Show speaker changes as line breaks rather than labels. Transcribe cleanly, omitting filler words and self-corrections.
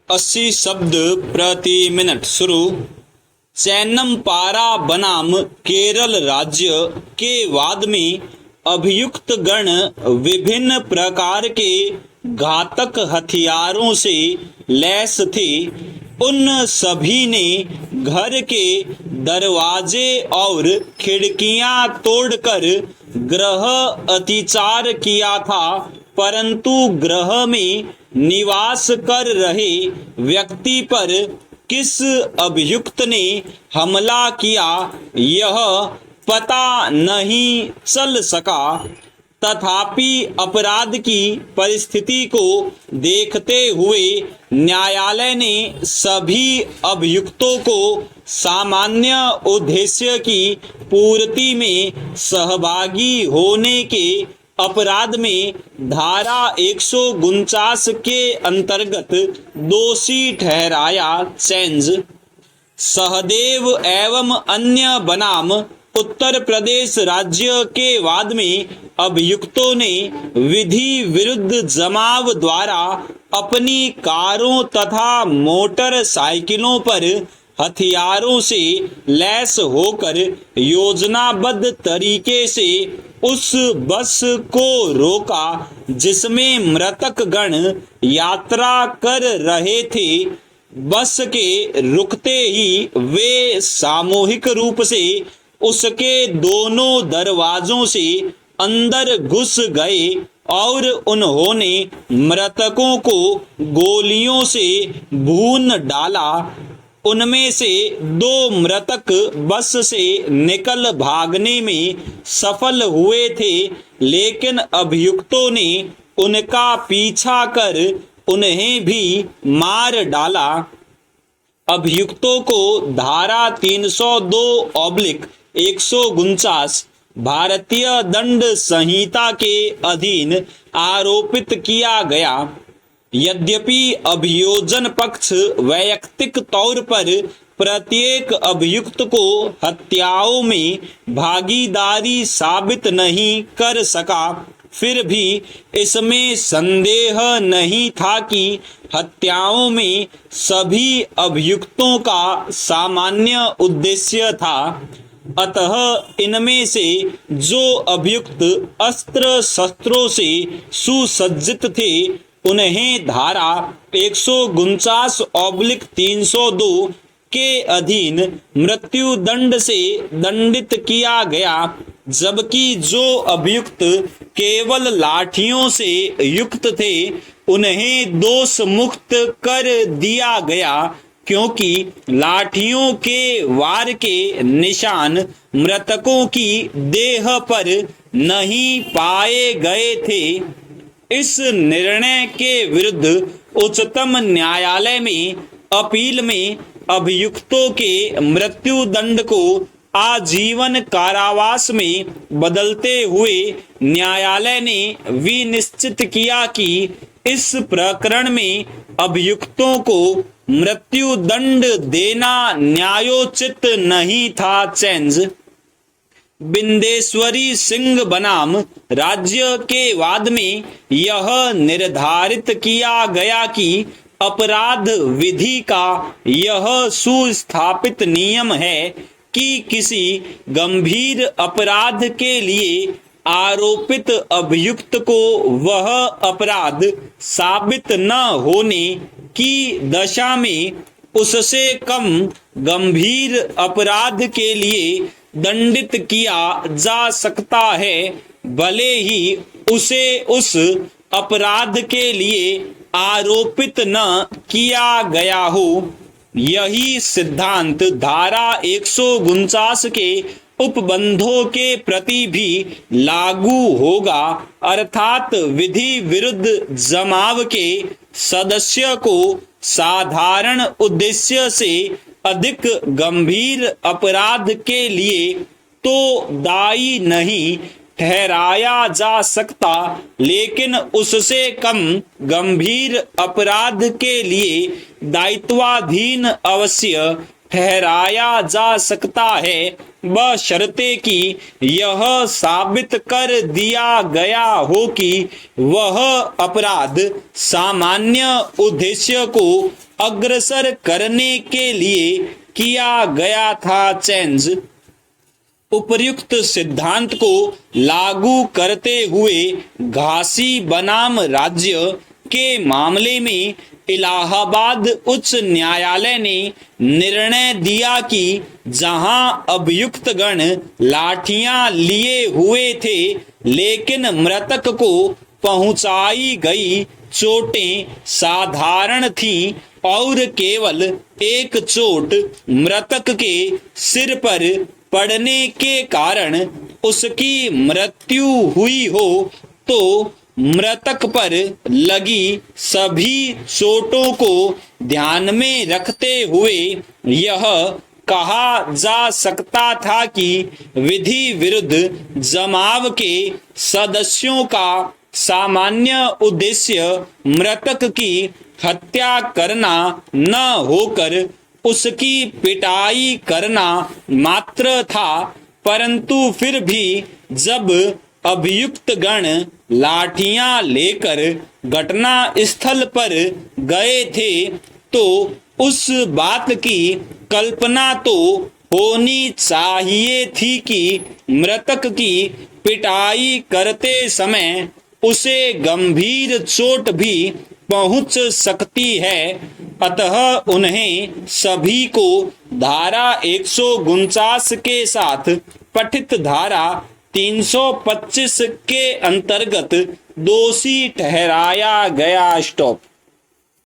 80 शब्द प्रति मिनट शुरू। चैन्नम पारा बनाम केरल राज्य के वाद में अभियुक्त गण विभिन्न प्रकार के घातक हथियारों से लैस थे। उन सभी ने घर के दरवाजे और खिड़कियां तोड़कर गृह अतिचार किया था, परंतु गृह में निवास कर रहे व्यक्ति पर किस अभियुक्त ने हमला किया यह पता नहीं चल सका। तथापि अपराध की परिस्थिति को देखते हुए न्यायालय ने सभी अभियुक्तों को सामान्य उद्देश्य की पूर्ति में सहभागी होने के अपराध में धारा 149 के अंतर्गत दोषी ठहराया। चेंज सहदेव एवं अन्य बनाम उत्तर प्रदेश राज्य के वाद में अभियुक्तों ने विधि विरुद्ध जमाव द्वारा अपनी कारों तथा मोटरसाइकिलों पर हथियारों से लैस होकर योजनाबद्ध तरीके से उस बस को रोका जिसमें मृतक गण यात्रा कर रहे थे। बस के रुकते ही वे सामूहिक रूप से उसके दोनों दरवाजों से अंदर घुस गए और उन्होंने मृतकों को गोलियों से भून डाला। उनमें से 2 मृतक बस से निकल भागने में सफल हुए थे, लेकिन अभियुक्तों ने उनका पीछा कर उन्हें भी मार डाला। अभियुक्तों को धारा 302/149 भारतीय दंड संहिता के अधीन आरोपित किया गया। यद्यपि अभियोजन पक्ष वैयक्तिक तौर पर प्रत्येक अभियुक्त को हत्याओं में भागीदारी साबित नहीं कर सका, फिर भी इसमें संदेह नहीं था कि हत्याओं में सभी अभियुक्तों का सामान्य उद्देश्य था। अतः इनमें से जो अभियुक्त अस्त्र शस्त्रों से सुसज्जित थे उन्हें धारा 149/302 के अधीन मृत्यु दंड से दंडित किया गया, जबकि जो अभियुक्त केवल लाठियों से युक्त थे उन्हें दोष मुक्त कर दिया गया, क्योंकि लाठियों के वार के निशान मृतकों की देह पर नहीं पाए गए थे। इस निर्णय के विरुद्ध उच्चतम न्यायालय में अपील में अभियुक्तों के मृत्यु दंड को आजीवन कारावास में बदलते हुए न्यायालय ने विनिश्चित किया कि इस प्रकरण में अभियुक्तों को मृत्यु दंड देना न्यायोचित नहीं था। चेंज बिंदेश्वरी सिंह बनाम राज्य के वाद में यह निर्धारित किया गया कि अपराध विधि का यह सुस्थापित नियम है कि किसी गंभीर अपराध के लिए आरोपित अभियुक्त को वह अपराध साबित न होने की दशा में उससे कम गंभीर अपराध के लिए दंडित किया जा सकता है, भले ही उसे उस अपराध के लिए आरोपित न किया गया हो। यही सिद्धांत धारा 149 के उपबंधों के प्रति भी लागू होगा, अर्थात विधि विरुद्ध जमाव के सदस्य को साधारण उद्देश्य से अधिक गंभीर अपराध के लिए तो दायी नहीं ठहराया जा सकता, लेकिन उससे कम गंभीर अपराध के लिए दायित्वाधीन अवश्य ठहराया जा सकता है। बशर्ते कि यह साबित कर दिया गया हो कि वह अपराध सामान्य उद्देश्य को अग्रसर करने के लिए किया गया था। चेंज उपर्युक्त सिद्धांत को लागू करते हुए घासी बनाम राज्य के मामले में इलाहाबाद उच्च न्यायालय ने निर्णय दिया कि जहां अभियुक्त गण लाठियां लिए हुए थे लेकिन मृतक को पहुंचाई गई चोटें साधारण थीं और केवल एक चोट मृतक के सिर पर पड़ने के कारण उसकी मृत्यु हुई हो तो मृतक पर लगी सभी चोटों को ध्यान में रखते हुए यह कहा जा सकता था कि विधि विरुद्ध जमाव के सदस्यों का सामान्य उद्देश्य मृतक की हत्या करना न होकर उसकी पिटाई करना मात्र था। परंतु फिर भी जब अभियुक्त गण लाठियां लेकर घटना स्थल पर गए थे तो उस बात की कल्पना तो होनी चाहिए थी कि मृतक की पिटाई करते समय उसे गंभीर चोट भी पहुंच सकती है। अतः उन्हें सभी को धारा 149 के साथ पठित धारा 325 के अंतर्गत दोषी ठहराया गया। स्टॉप।